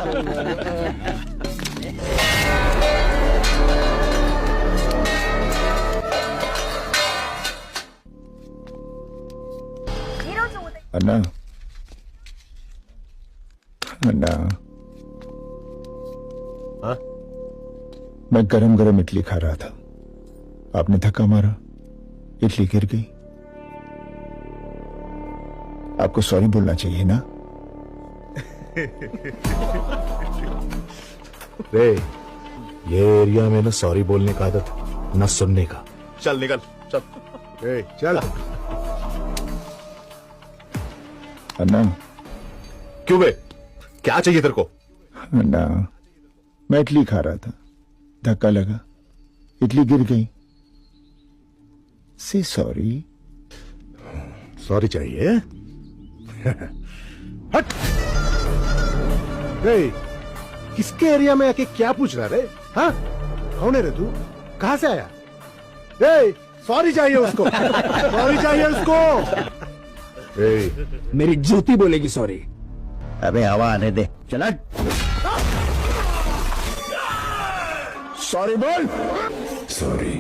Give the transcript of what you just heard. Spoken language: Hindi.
अन्ना अन्ना हाँ? मैं गरम गरम इडली खा रहा था, आपने धक्का मारा, इडली गिर गई। आपको सॉरी बोलना चाहिए ना। रे, ये एरिया में ना सॉरी बोलने का आदत, न सुनने का। चल निकल, चल। ए, चल। अन्ना क्यों बे, क्या चाहिए तेरे को? अन्ना, मैं इडली खा रहा था, धक्का लगा, इडली गिर गई। से सॉरी। सॉरी चाहिए? हट। ए, किसके एरिया में आके क्या पूछ रहा रे? हाँ? कौन है रे तू? कहाँ से आया? ए, सॉरी चाहिए उसको। सॉरी चाहिए उसको। ए, मेरी जूती बोलेगी सॉरी। अबे हवा आने दे, चला। सॉरी बोल। सॉरी।